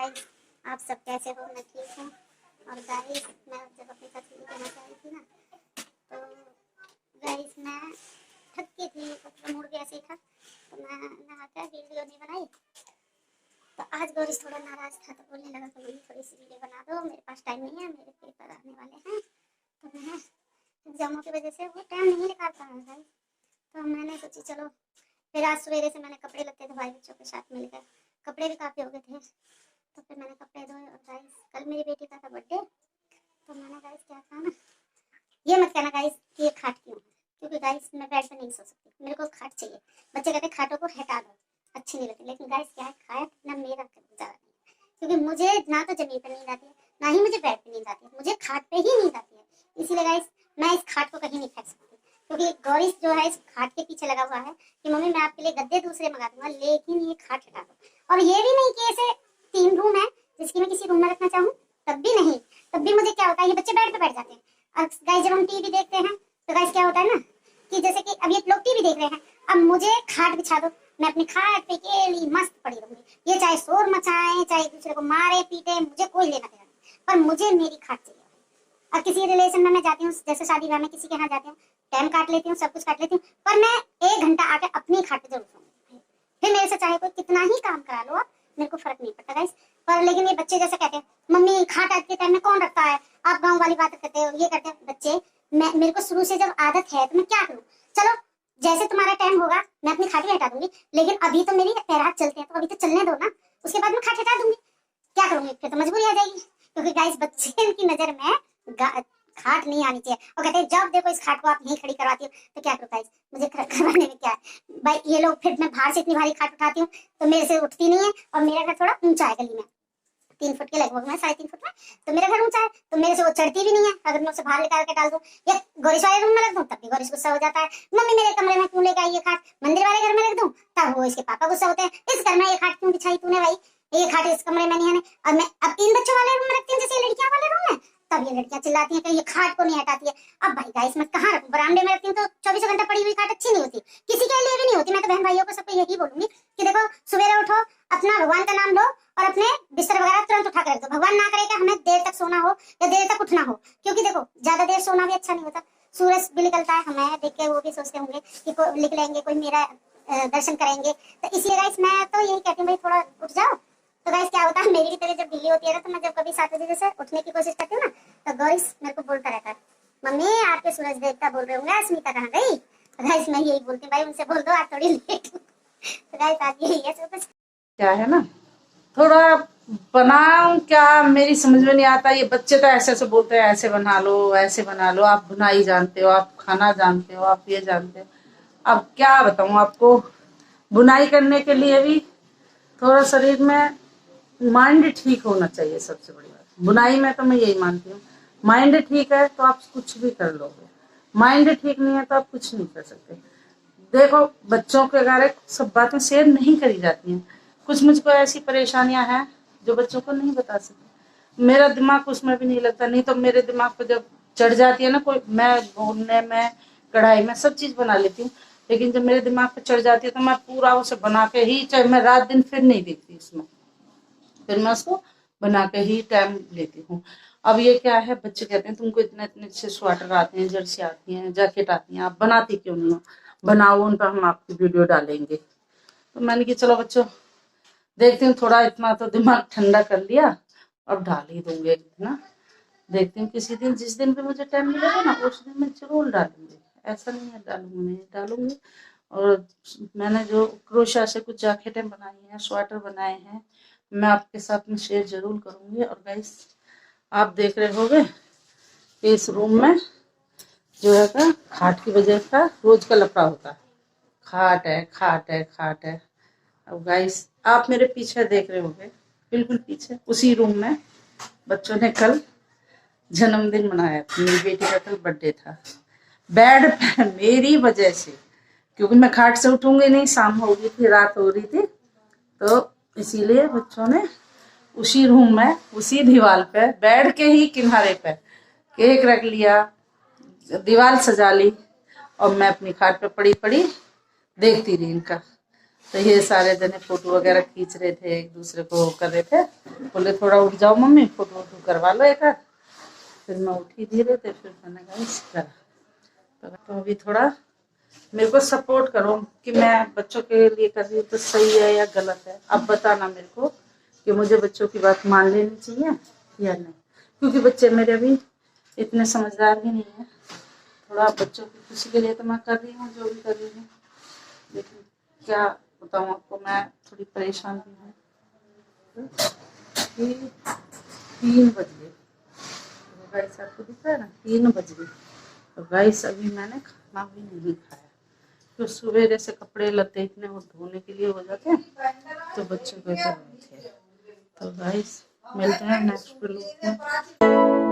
Guys, आप सब कैसे हो? मैं ठीक हूँ। और गाइस, मैं जब अपने साथ वीडियो करना चाह रही थी ना, तो गाइस मैं थकी थी, तो मूड भी ऐसे ही था, तो मैं नहाकर वीडियो नहीं बनाई। तो आज गौरीश थोड़ा नाराज था, तो बोलने लगा कि मम्मी थोड़ी सी वीडियो बना दो, मेरे पास टाइम नहीं है, मेरे पेपर आने वाले हैं, तो मैं एग्जामों की वजह से वो टाइम नहीं निकाल पा रहा है। तो मैंने सोची चलो, फिर आज सवेरे से मैंने कपड़े लत्ते धोए बच्चों के साथ मिलकर, कपड़े भी काफ़ी हो गए थे, तो फिर मैंने कपड़े धोए। और गाइस कल मेरी बेटी का था बर्थडे, तो मैंने गाइस क्या कहा ना, ये मत कहना गाइस कि ये खाट क्यों है, क्योंकि गाइस मैं बेड पे नहीं सो सकती, मेरे को खाट चाहिए। बच्चे कहते खाटों को हटा दो, अच्छी नहीं लगती, लेकिन गाइस क्या है, खाट ना मेरा गुजारा नहीं है, क्योंकि मुझे ना तो जमीन पर नींद आती है, ना ही मुझे बेड पे नींद आती है, मुझे खाट पे ही नींद आती है। इसीलिए गाइस मैं इस खाट को कहीं नहीं फेंक सकती, क्योंकि गौरीश जो है इस खाट के पीछे लगा हुआ है कि मम्मी मैं आपके लिए गद्दे दूसरे मंगा दूंगा, लेकिन ये खाट हटा दो। और ये भी नहीं कि ऐसे 3 रूम है जिसकी मैं किसी रूम में रखना चाहूँ, तब भी नहीं। तब भी मुझे क्या होता है, ये बच्चे बेड पे बैठ जाते हैं। और गाइस जब हम टीवी देखते हैं तो गाइस क्या होता है ना, कि जैसे कि अब ये लोग टीवी देख रहे हैं, अब मुझे खाट बिछा दो, मैं अपनी खाट पे अकेली मस्त पड़ी रहूंगी। ये चाहे शोर मचाए, चाहे दूसरे को मारे पीटे, मुझे कोई लेना देना नहीं, पर मुझे मेरी खाट चाहिए। और किसी रिलेशन में मैं जाती हूँ, जैसे शादी ब्याह में किसी के यहाँ जाती हूँ, टाइम काट लेती हूँ, सब कुछ काट लेती हूँ, पर मैं 1 घंटा आके अपनी खाट पे जरूर सोऊंगी। फिर मेरे से चाहे कोई कितना ही काम करा लो, मेरे को फर्क नहीं पड़ता गाइस। पर लेकिन ये बच्चे जैसे कहते हैं मम्मी खाट आज के टाइम में कौन रखता है, आप गाँव वाली बात करते हो, ये करते हैं बच्चे। मेरे को शुरू से जब आदत है तो मैं क्या करूँ। चलो जैसे तुम्हारा टाइम होगा मैं अपनी खाट भी हटा दूंगी, लेकिन अभी तो मेरी पैर हाथ चलते हैं, तो अभी तो चलने दो ना, उसके बाद मैं खाट हटा दूंगी। क्या करूंगी, फिर तो मजबूरी आ जाएगी, क्योंकि गाइस बच्चे की नजर में खाट नहीं आनी चाहिए। और कहते हैं जब देखो इस खाट को आप नहीं खड़ी करवाती हो, तो क्या करूँ गाइस, मुझे करवाने में क्या है भाई। ये लोग फिर मैं बाहर से इतनी भारी खाट उठाती हूँ तो मेरे से उठती नहीं है, और मेरा घर थोड़ा ऊंचा है, गली में 3 फुट के लगभग में, 3.5 फुट में, तो मेरा घर ऊंचा है, तो मेरे से वो चढ़ती भी नहीं है। अगर मैं उसे बाहर निकाल के डाल दूं या गौरीश वाले रूम में रख दूं, तब भी गौरीश गुस्सा हो जाता है, मम्मी मेरे कमरे में क्यों लेके आई ये खाट, मंदिर वाले घर में रख दूं तब वो इसके पापा गुस्सा होते हैं, इस घर में ये खाट क्यों बिछाई तूने भाई, ये खाट इस कमरे में नहीं है। और मैं अब 3 बच्चों वाले रूम में रखती हूँ, जैसे लड़कियां वाले रूम में, तब ये लड़कियां चिल्लाती हैं कि ये खाट को नहीं हटाती है। अब भाई गाइस मैं कहाँ रखूं, बरामदे में रखती हूँ तो 24 घंटा पड़ी हुई खाट अच्छी नहीं होती, किसी के लिए भी नहीं होती। मैं तो बहन भाइयों को सबको यही बोलूंगी कि देखो सवेरे उठो, अपना भगवान का नाम लो, और अपने बिस्तर वगैरह तुरंत उठा कर रख दो। भगवान ना करे कि हमें देर तक सोना हो या देर तक उठना हो, क्योंकि देखो ज्यादा देर सोना भी अच्छा नहीं होता, सूरज भी निकलता है, हमें देख के वो भी सोचते होंगे कि कोई निकलेंगे, कोई मेरा दर्शन करेंगे। तो इसलिए गाइस मैं तो यही कहती हूँ भाई थोड़ा उठ जाओ। तो गाइस क्या होता है, मेरी भी तबीयत जब ढीली होती है ना, तो मैं जब कभी 7 बजे जैसे उठने की कोशिश करती हूँ ना, तो गौरीश मेरे को बोलता रहता है मम्मी आपके सूरज देवता बोल रहे होंगे अस्मिता कहाँ गई। तो गाइस मैं यही बोलती हूँ भाई उनसे बोल दो आज थोड़ी लेट। तो गाइस आज यही है सब कुछ। क्या है ना, थोड़ा बनाऊं क्या मेरी समझ में नहीं आता। ये बच्चे तो ऐसे ऐसे बोलते हैं ऐसे बना लो ऐसे बना लो, आप बुनाई जानते हो, आप खाना जानते हो, आप ये जानते हो। अब क्या बताऊं आपको, बुनाई करने के लिए भी थोड़ा शरीर में माइंड ठीक होना चाहिए। सबसे बड़ी बात बुनाई में तो मैं यही मानती हूँ, माइंड ठीक है तो आप कुछ भी कर लोगे, माइंड ठीक नहीं है तो आप कुछ नहीं कर सकते। देखो बच्चों के अगर सब बातें शेयर नहीं करी जाती हैं, कुछ मुझको ऐसी परेशानियां हैं जो बच्चों को नहीं बता सकते। मेरा दिमाग उसमें भी नहीं लगता, नहीं तो मेरे दिमाग पे जब चढ़ जाती है ना कोई, मैं भूनने में कढ़ाई में सब चीज बना लेती हूँ, लेकिन जब मेरे दिमाग पे चढ़ जाती है तो मैं पूरा उसे बना के ही, चाहे मैं रात दिन फिर नहीं देखती इसमें, फिर मैं उसको बना के ही टाइम लेती हूँ। अब ये क्या है, बच्चे कहते हैं तुमको इतने इतने अच्छे स्वेटर आते हैं, जर्सी आती हैं, जैकेट आती हैं, आप बनाती क्यों नहीं हो, बनाओ उन पर हम आपकी वीडियो डालेंगे। तो मैंने कहा चलो बच्चों देखती हूँ, थोड़ा इतना तो दिमाग ठंडा कर लिया, अब डाल ही दूंगी ना। देखती हूँ किसी दिन, जिस दिन भी मुझे टाइम मिलेगा ना उस दिन मैं जरूर डालूंगी, ऐसा नहीं है डालूंगी नहीं, डालूंगी। और मैंने जो क्रोशा से कुछ जैकेटें बनाई हैं, स्वेटर बनाए हैं, मैं आपके साथ में शेयर जरूर करूंगी। और गाइस आप देख रहे होगे कि इस रूम में जो है का खाट की वजह का रोज का लफड़ा होता है, खाट है खाट है खाट है। अब गाइस आप मेरे पीछे देख रहे होगे, बिल्कुल पीछे उसी रूम में बच्चों ने कल जन्मदिन मनाया था, मेरी बेटी का कल बर्थडे था। बेड पे मेरी वजह से, क्योंकि मैं खाट से उठूंगी नहीं, शाम हो गई थी, रात हो रही थी, तो इसीलिए बच्चों ने उसी रूम में उसी दीवार पे बेड के ही किनारे पे केक रख लिया, दीवार सजा ली, और मैं अपनी खाट पे पड़ी पड़ी देखती रही इनका। तो ये सारे जने फोटो वगैरह खींच रहे थे, एक दूसरे को कर रहे थे। बोले थोड़ा उठ जाओ मम्मी, फोटो वोटो करवा लो एक आध। फिर मैं उठी धीरे थे, फिर मैंने गाइस करा। तो अभी थोड़ा मेरे को सपोर्ट करो कि मैं बच्चों के लिए कर रही हूँ तो सही है या गलत है। अब बताना मेरे को कि मुझे बच्चों की बात मान लेनी चाहिए या नहीं, क्योंकि बच्चे मेरे अभी इतने समझदार भी नहीं है। थोड़ा बच्चों की खुशी के लिए तो मैं कर रही हूँ जो भी कर रही हूँ, लेकिन क्या बताऊँ आपको, मैं थोड़ी परेशान भी हूँ। 3 बज गए गाइस, आपको दिख रहा है ना, 3 बज गए। तो गाइस अभी मैंने खाना भी नहीं खाया, तो सवेरे से कपड़े लत्ते इतने वो धोने के लिए हो जाते हैं, तो बच्चों को कर रहे थे। तो गाइस मिलते हैं नेक्स्ट व्लॉग में।